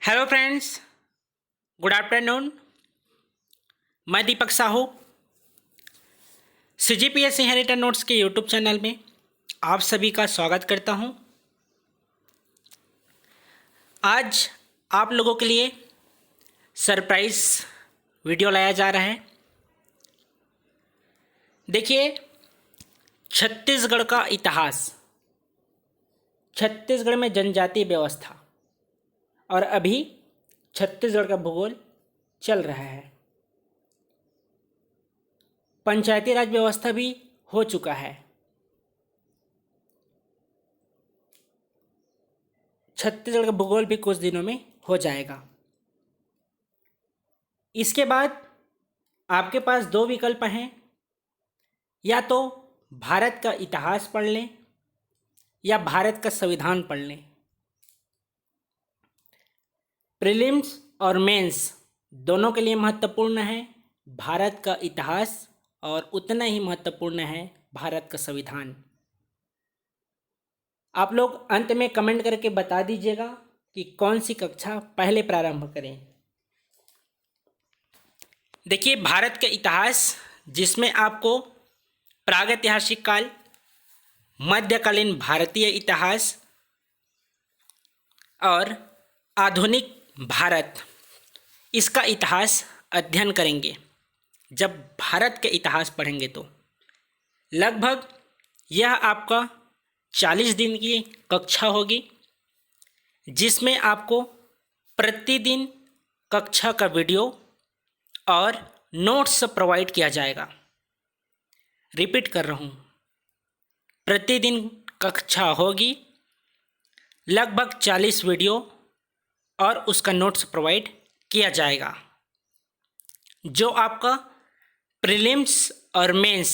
Hello friends, good afternoon. मैं दीपक Sahu CGPS inherited notes के YouTube channel में आप सभी का स्वागत करता हूं। आज आप लोगों के लिए सरप्राइज वीडियो लाया जा रहा है। देखिए, छत्तीसगढ़ का इतिहास, छत्तीसगढ़ में जनजातीय व्यवस्था और अभी छत्तीसगढ़ का भूगोल चल रहा है। पंचायती राज व्यवस्था भी हो चुका है। छत्तीसगढ़ का भूगोल भी कुछ दिनों में हो जाएगा। इसके बाद आपके पास दो विकल्प हैं, या तो भारत का इतिहास पढ़ लें या भारत का संविधान पढ़ लें। प्रीलिम्स और मेंस दोनों के लिए महत्वपूर्ण है भारत का इतिहास, और उतना ही महत्वपूर्ण है भारत का संविधान। आप लोग अंत में कमेंट करके बता दीजिएगा कि कौन सी कक्षा पहले प्रारंभ करें। देखिए, भारत का इतिहास, जिसमें आपको प्रागैतिहासिक काल, मध्यकालीन भारतीय इतिहास और आधुनिक भारत, इसका इतिहास अध्ययन करेंगे। जब भारत के इतिहास पढ़ेंगे तो लगभग यह आपका 40 दिन की कक्षा होगी, जिसमें आपको प्रतिदिन कक्षा का वीडियो और नोट्स प्रोवाइड किया जाएगा। रिपीट कर रहा हूँ, प्रतिदिन कक्षा होगी, लगभग 40 वीडियो और उसका नोट्स प्रोवाइड किया जाएगा, जो आपका प्रीलिम्स और मेंस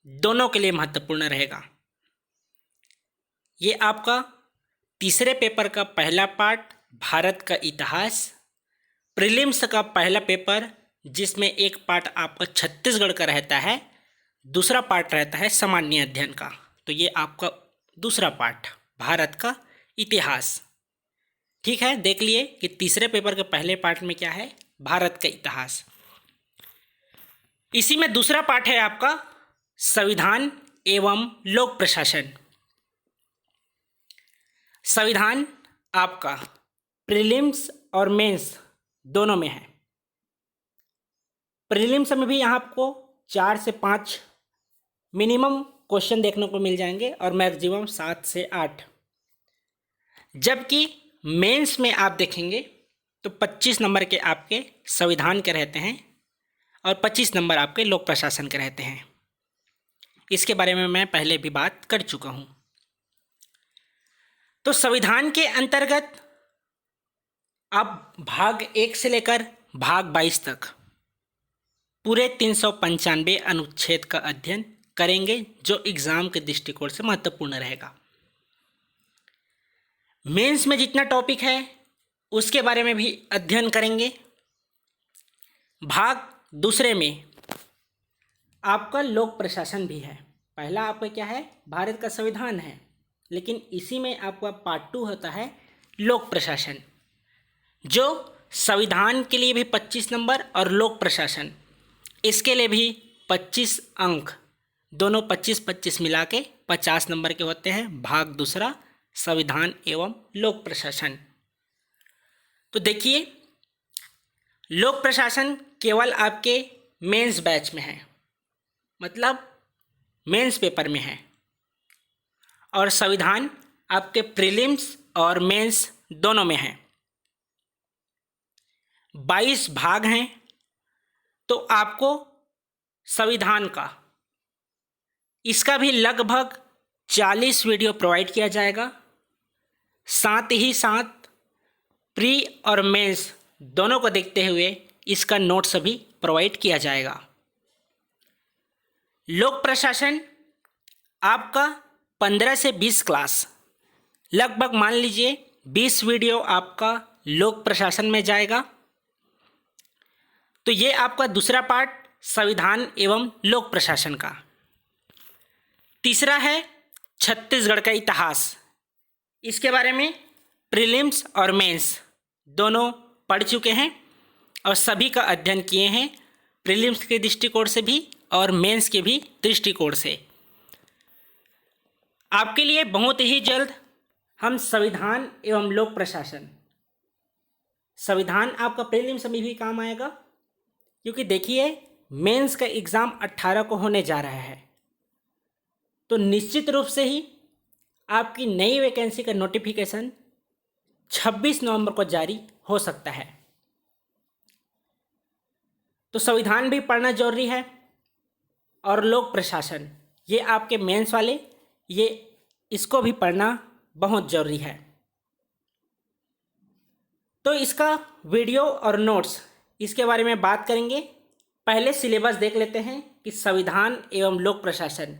दोनों के लिए महत्वपूर्ण रहेगा। ये आपका तीसरे पेपर का पहला पार्ट, भारत का इतिहास। प्रीलिम्स का पहला पेपर, जिसमें एक पार्ट आपका छत्तीसगढ़ का रहता है, दूसरा पार्ट रहता है सामान्य अध्ययन का। तो ये आपका दूसरा पार्ट, भारत का इतिहास। ठीक है, देख लिए कि तीसरे पेपर के पहले पार्ट में क्या है, भारत का इतिहास। इसी में दूसरा पार्ट है आपका संविधान एवं लोक प्रशासन। संविधान आपका प्रीलिम्स और मेंस दोनों में है। प्रीलिम्स में भी यहाँ आपको 4 से 5 मिनिमम क्वेश्चन देखने को मिल जाएंगे और मैक्सिमम 7 से 8, जबकि मेंस में आप देखेंगे तो 25 नंबर के आपके संविधान के रहते हैं और 25 नंबर आपके लोक प्रशासन के रहते हैं। इसके बारे में मैं पहले भी बात कर चुका हूँ। तो संविधान के अंतर्गत आप भाग 1 से लेकर भाग 22 तक पूरे 395 अनुच्छेद का अध्ययन करेंगे, जो एग्जाम के दृष्टिकोण से महत्वपूर्ण रहेगा। मेंस में जितना टॉपिक है उसके बारे में भी अध्ययन करेंगे। भाग दूसरे में आपका लोक प्रशासन भी है। पहला आपका क्या है, भारत का संविधान है, लेकिन इसी में आपका पार्ट 2 होता है लोक प्रशासन, जो संविधान के लिए भी 25 नंबर और लोक प्रशासन इसके लिए भी 25 अंक, दोनों 25-25 मिला के 50 नंबर के होते हैं। भाग दूसरा, संविधान एवं लोक प्रशासन। तो देखिए, लोक प्रशासन केवल आपके मेंस बैच में है, मतलब मेंस पेपर में है, और संविधान आपके प्रीलिम्स और मेंस दोनों में है। 22 भाग हैं, तो आपको संविधान का, इसका भी लगभग 40 वीडियो प्रोवाइड किया जाएगा। साथ ही साथ प्री और मेंस दोनों को देखते हुए इसका नोट्स भी प्रोवाइड किया जाएगा। लोक प्रशासन आपका 15 से 20 क्लास, लगभग मान लीजिए 20 वीडियो आपका लोक प्रशासन में जाएगा। तो ये आपका दूसरा पार्ट संविधान एवं लोक प्रशासन का। तीसरा है छत्तीसगढ़ का इतिहास। इसके बारे में प्रीलिम्स और मेंस दोनों पढ़ चुके हैं और सभी का अध्ययन किए हैं, प्रीलिम्स के दृष्टिकोण से भी और मेंस के भी दृष्टिकोण से। आपके लिए बहुत ही जल्द हम संविधान एवं लोक प्रशासन, संविधान आपका प्रीलिम्स में भी काम आएगा, क्योंकि देखिए मेंस का एग्ज़ाम 18 को होने जा रहा है, तो निश्चित रूप से ही आपकी नई वैकेंसी का नोटिफिकेशन 26 नवंबर को जारी हो सकता है। तो संविधान भी पढ़ना जरूरी है और लोक प्रशासन, ये आपके मेंस वाले, ये इसको भी पढ़ना बहुत ज़रूरी है। तो इसका वीडियो और नोट्स, इसके बारे में बात करेंगे। पहले सिलेबस देख लेते हैं कि संविधान एवं लोक प्रशासन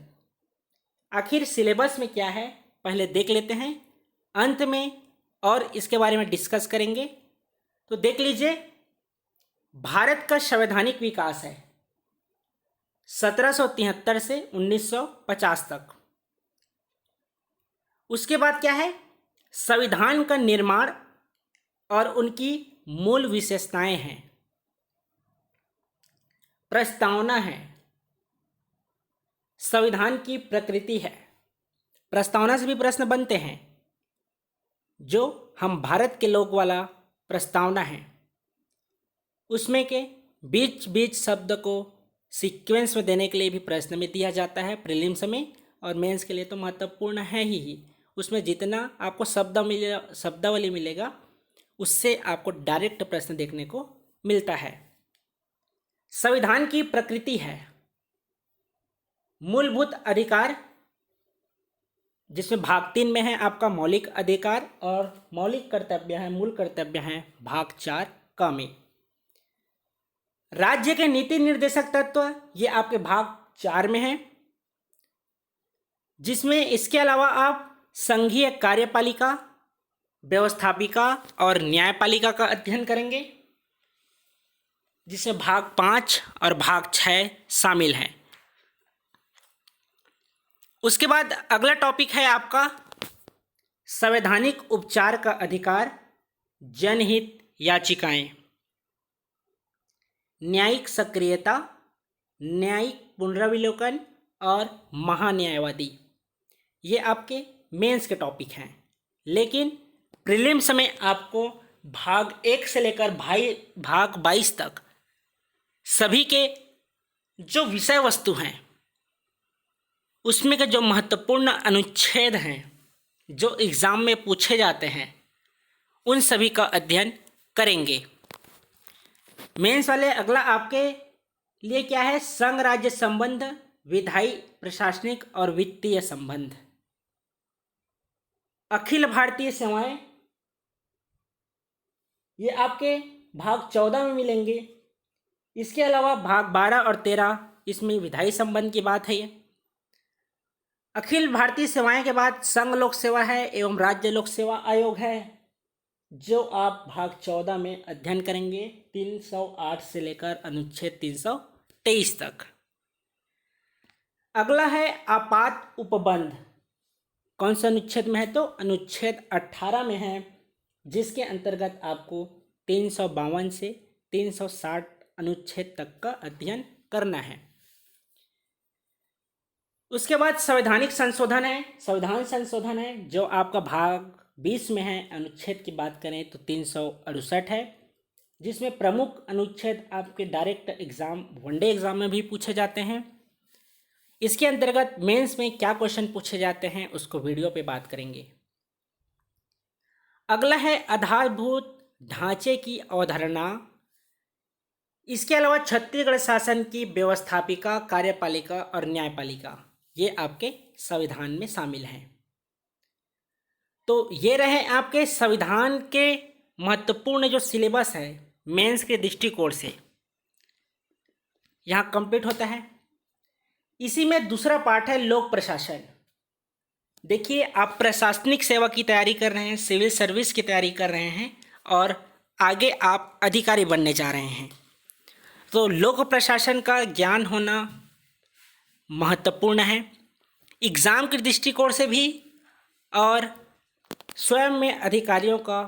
आखिर सिलेबस में क्या है, पहले देख लेते हैं। अंत में और इसके बारे में डिस्कस करेंगे। तो देख लीजिए, भारत का संवैधानिक विकास है 1773 से 1950 तक। उसके बाद क्या है, संविधान का निर्माण और उनकी मूल विशेषताएं हैं, प्रस्तावना है, संविधान की प्रकृति है। प्रस्तावना से भी प्रश्न बनते हैं, जो हम भारत के लोग वाला प्रस्तावना है, उसमें के बीच बीच शब्द को सीक्वेंस में देने के लिए भी प्रश्न में दिया जाता है प्रीलिम्स में, और मेंस के लिए तो महत्वपूर्ण है ही। उसमें जितना आपको शब्दावली मिलेगा, उससे आपको डायरेक्ट प्रश्न देखने को मिलता है। संविधान की प्रकृति है मूलभूत अधिकार, जिसमें भाग 3 में है आपका मौलिक अधिकार, और मौलिक कर्तव्य है, मूल कर्तव्य है भाग 4 का में। राज्य के नीति निर्देशक तत्व, ये आपके भाग 4 में है, जिसमें इसके अलावा आप संघीय कार्यपालिका, व्यवस्थापिका और न्यायपालिका का अध्ययन करेंगे, जिसमें भाग 5 और भाग 6 शामिल हैं। उसके बाद अगला टॉपिक है आपका संवैधानिक उपचार का अधिकार, जनहित याचिकाएं, न्यायिक सक्रियता, न्यायिक पुनरावलोकन और महान्यायवादी, ये आपके मेंस के टॉपिक हैं। लेकिन प्रीलिम्स में आपको भाग 1 से लेकर भाग 22 तक सभी के जो विषय वस्तु हैं, उसमें के जो महत्वपूर्ण अनुच्छेद हैं, जो एग्ज़ाम में पूछे जाते हैं, उन सभी का अध्ययन करेंगे। मेंस वाले अगला आपके लिए क्या है, संघ राज्य संबंध, विधायी, प्रशासनिक और वित्तीय संबंध, अखिल भारतीय सेवाएं, ये आपके भाग 14 में मिलेंगे। इसके अलावा भाग 12 और 13, इसमें विधायी संबंध की बात है। ये अखिल भारतीय सेवाएं के बाद संघ लोक सेवा है एवं राज्य लोक सेवा आयोग है, जो आप भाग 14 में अध्ययन करेंगे 308 से लेकर अनुच्छेद 323 तक। अगला है आपात उपबंध, कौन सा अनुच्छेद में है, तो अनुच्छेद 18 में है, जिसके अंतर्गत आपको 352 से 360 अनुच्छेद तक का अध्ययन करना है। उसके बाद संवैधानिक संशोधन है, संविधान संशोधन है, जो आपका भाग 20 में है। अनुच्छेद की बात करें तो 368 है, जिसमें प्रमुख अनुच्छेद आपके डायरेक्ट एग्जाम, वनडे एग्जाम में भी पूछे जाते हैं। इसके अंतर्गत मेंस में क्या क्वेश्चन पूछे जाते हैं, उसको वीडियो पे बात करेंगे। अगला है आधारभूत ढांचे की अवधारणा। इसके अलावा छत्तीसगढ़ शासन की व्यवस्थापिका, कार्यपालिका और न्यायपालिका, ये आपके संविधान में शामिल हैं। तो ये रहे आपके संविधान के महत्वपूर्ण जो सिलेबस है मेंस के दृष्टिकोण से, यहाँ कंप्लीट होता है। इसी में दूसरा पार्ट है लोक प्रशासन। देखिए, आप प्रशासनिक सेवा की तैयारी कर रहे हैं, सिविल सर्विस की तैयारी कर रहे हैं और आगे आप अधिकारी बनने जा रहे हैं, तो लोक प्रशासन का ज्ञान होना महत्वपूर्ण है, एग्ज़ाम के दृष्टिकोण से भी और स्वयं में अधिकारियों का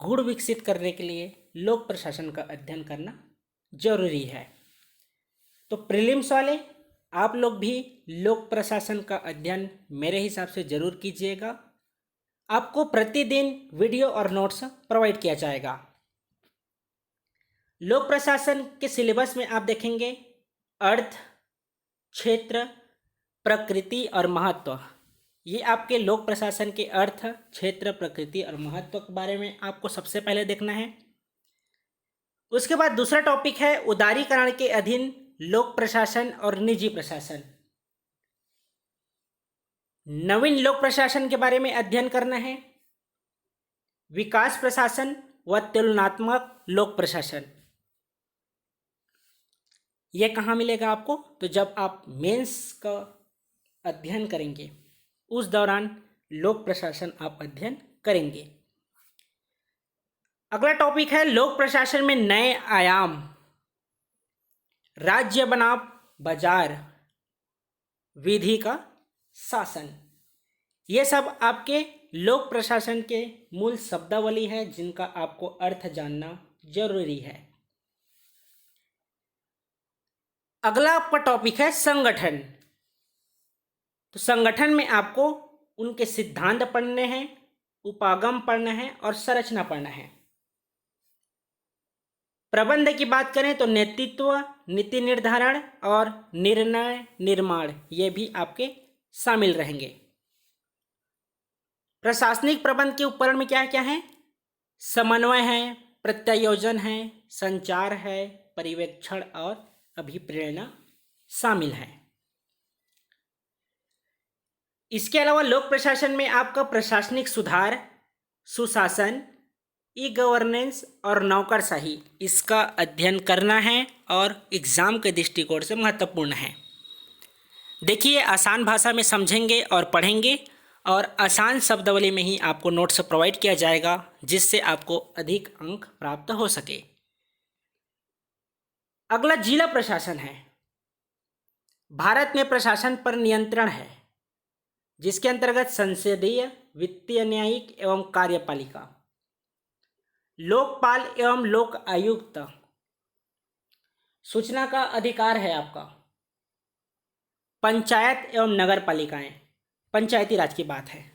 गुण विकसित करने के लिए लोक प्रशासन का अध्ययन करना जरूरी है। तो प्रीलिम्स वाले आप लोग भी लोक प्रशासन का अध्ययन मेरे हिसाब से ज़रूर कीजिएगा। आपको प्रतिदिन वीडियो और नोट्स प्रोवाइड किया जाएगा। लोक प्रशासन के सिलेबस में आप देखेंगे अर्थ, क्षेत्र, प्रकृति और महत्व। ये आपके लोक प्रशासन के अर्थ, क्षेत्र, प्रकृति और महत्व के बारे में आपको सबसे पहले देखना है। उसके बाद दूसरा टॉपिक है उदारीकरण के अधीन लोक प्रशासन और निजी प्रशासन। नवीन लोक प्रशासन के बारे में अध्ययन करना है। विकास प्रशासन व तुलनात्मक लोक प्रशासन। यह कहाँ मिलेगा आपको? तो जब आप मेंस का अध्ययन करेंगे उस दौरान लोक प्रशासन आप अध्ययन करेंगे। अगला टॉपिक है लोक प्रशासन में नए आयाम, राज्य बनाम बाजार, विधि का शासन। ये सब आपके लोक प्रशासन के मूल शब्दावली है जिनका आपको अर्थ जानना जरूरी है। अगला आपका टॉपिक है संगठन। तो संगठन में आपको उनके सिद्धांत पढ़ने हैं, उपागम पढ़ना है और संरचना पढ़ना है। प्रबंध की बात करें तो नेतृत्व, नीति निर्धारण और निर्णय निर्माण ये भी आपके शामिल रहेंगे। प्रशासनिक प्रबंध के उपकरण में क्या क्या है? समन्वय है, प्रत्यायोजन है, संचार है, पर्यवेक्षण और अभिप्रेरणा शामिल है। इसके अलावा लोक प्रशासन में आपका प्रशासनिक सुधार, सुशासन, ई गवर्नेंस और नौकरशाही इसका अध्ययन करना है और एग्ज़ाम के दृष्टिकोण से महत्वपूर्ण है। देखिए, आसान भाषा में समझेंगे और पढ़ेंगे और आसान शब्दावली में ही आपको नोट्स प्रोवाइड किया जाएगा जिससे आपको अधिक अंक प्राप्त हो सके। अगला जिला प्रशासन है। भारत में प्रशासन पर नियंत्रण है जिसके अंतर्गत संसदीय, वित्तीय, न्यायिक एवं कार्यपालिका, लोकपाल एवं लोक आयुक्त, सूचना का अधिकार है आपका, पंचायत एवं नगर पालिकाएं, पंचायती राज की बात है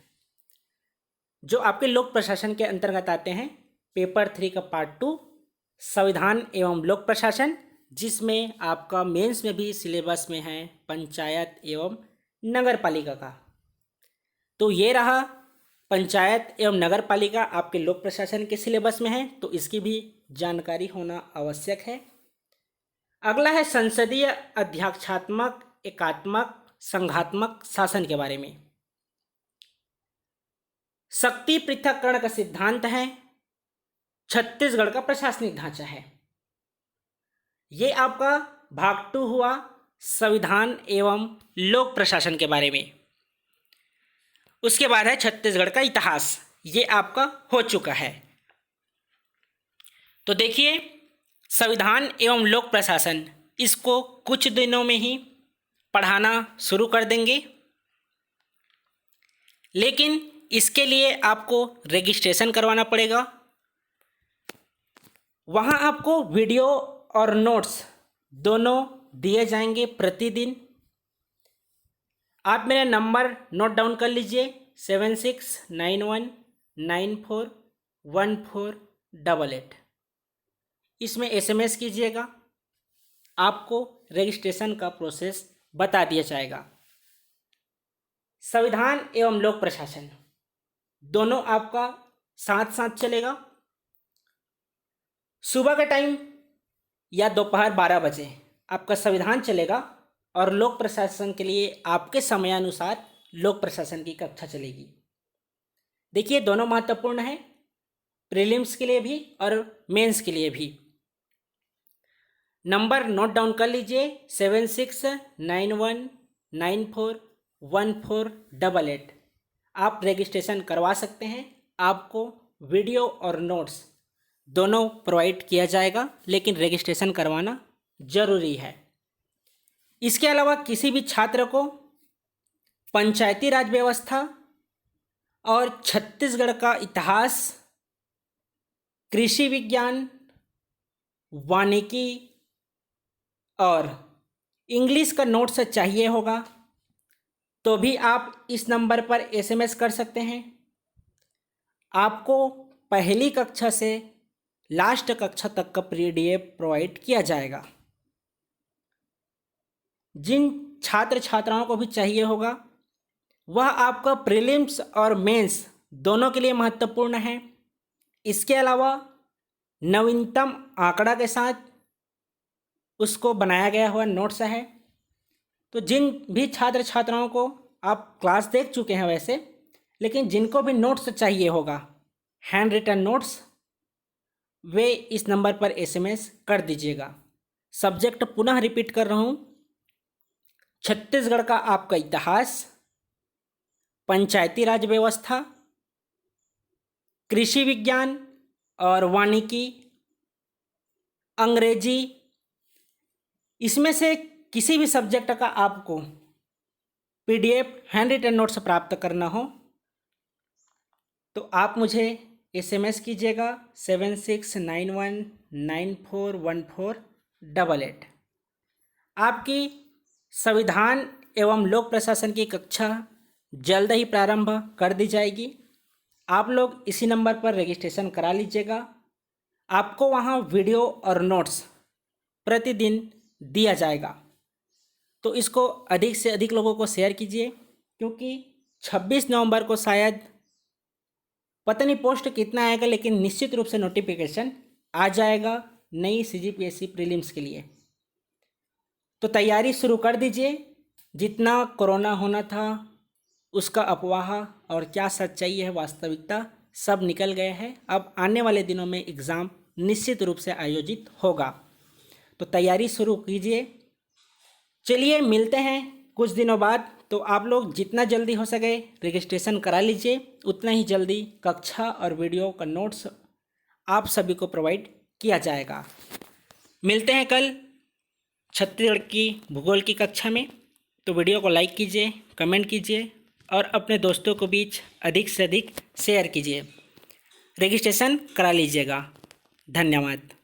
जो आपके लोक प्रशासन के अंतर्गत आते हैं। पेपर 3 का पार्ट 2 संविधान एवं लोक प्रशासन, जिसमें आपका मेंस में भी सिलेबस में है पंचायत एवं नगर पालिका का। तो ये रहा पंचायत एवं नगर पालिका आपके लोक प्रशासन के सिलेबस में है, तो इसकी भी जानकारी होना आवश्यक है। अगला है संसदीय अध्यक्षात्मक, एकात्मक, संघात्मक शासन के बारे में। शक्ति पृथक्करण का सिद्धांत है, छत्तीसगढ़ का प्रशासनिक ढांचा है। ये आपका भाग 2 हुआ संविधान एवं लोक प्रशासन के बारे में। उसके बाद है छत्तीसगढ़ का इतिहास, ये आपका हो चुका है। तो देखिए, संविधान एवं लोक प्रशासन इसको कुछ दिनों में ही पढ़ाना शुरू कर देंगे, लेकिन इसके लिए आपको रजिस्ट्रेशन करवाना पड़ेगा। वहाँ आपको वीडियो और नोट्स दोनों दिए जाएंगे प्रतिदिन। आप मेरा नंबर नोट डाउन कर लीजिए 7691941488। इसमें SMS कीजिएगा, आपको रजिस्ट्रेशन का प्रोसेस बता दिया जाएगा। संविधान एवं लोक प्रशासन दोनों आपका साथ साथ चलेगा। सुबह का टाइम या दोपहर 12 बजे आपका संविधान चलेगा और लोक प्रशासन के लिए आपके समयानुसार लोक प्रशासन की कक्षा चलेगी। देखिए, दोनों महत्वपूर्ण है, प्रीलिम्स के लिए भी और मेंस के लिए भी। नंबर नोट डाउन कर लीजिए 7691941488। आप रजिस्ट्रेशन करवा सकते हैं। आपको वीडियो और नोट्स दोनों प्रोवाइड किया जाएगा, लेकिन रजिस्ट्रेशन करवाना जरूरी है। इसके अलावा किसी भी छात्र को पंचायती राज व्यवस्था और छत्तीसगढ़ का इतिहास कृषि विज्ञान, वानिकी और इंग्लिश का नोट्स चाहिए होगा तो भी आप इस नंबर पर एसएमएस कर सकते हैं। आपको पहली कक्षा से लास्ट कक्षा तक का पीडीएफ प्रोवाइड किया जाएगा। जिन छात्र छात्राओं को भी चाहिए होगा वह आपका प्रीलिम्स और मेंस दोनों के लिए महत्वपूर्ण है। इसके अलावा नवीनतम आंकड़ा के साथ उसको बनाया गया हुआ नोट्स है। तो जिन भी छात्र छात्राओं को आप क्लास देख चुके हैं वैसे, लेकिन जिनको भी नोट्स चाहिए होगा हैंड रिटन नोट्स, वे इस नंबर पर एसएमएस कर दीजिएगा। सब्जेक्ट पुनः रिपीट कर रहा हूँ, छत्तीसगढ़ का आपका इतिहास, पंचायती राज व्यवस्था, कृषि विज्ञान और वानिकी, अंग्रेजी, इसमें से किसी भी सब्जेक्ट का आपको पीडीएफ हैंड रिटन नोट्स प्राप्त करना हो तो आप मुझे एसएमएस कीजिएगा 7691941488। आपकी संविधान एवं लोक प्रशासन की कक्षा जल्द ही प्रारंभ कर दी जाएगी। आप लोग इसी नंबर पर रजिस्ट्रेशन करा लीजिएगा। आपको वहाँ वीडियो और नोट्स प्रतिदिन दिया जाएगा, तो इसको अधिक से अधिक लोगों को शेयर कीजिए, क्योंकि 26 नवंबर को शायद पता नहीं पोस्ट कितना आएगा, लेकिन निश्चित रूप से नोटिफिकेशन आ जाएगा नई सीजीपीएससी प्रीलिम्स के लिए। तो तैयारी शुरू कर दीजिए। जितना कोरोना होना था उसका अफवाह और क्या सच्चाई है, वास्तविकता सब निकल गए हैं। अब आने वाले दिनों में एग्ज़ाम निश्चित रूप से आयोजित होगा, तो तैयारी शुरू कीजिए। चलिए मिलते हैं कुछ दिनों बाद। तो आप लोग जितना जल्दी हो सके रजिस्ट्रेशन करा लीजिए, उतना ही जल्दी कक्षा और वीडियो का नोट्स आप सभी को प्रोवाइड किया जाएगा। मिलते हैं कल छत्तीसगढ़ की भूगोल की कक्षा में। तो वीडियो को लाइक कीजिए, कमेंट कीजिए और अपने दोस्तों को बीच अधिक से अधिक शेयर कीजिए। रजिस्ट्रेशन करा लीजिएगा। धन्यवाद।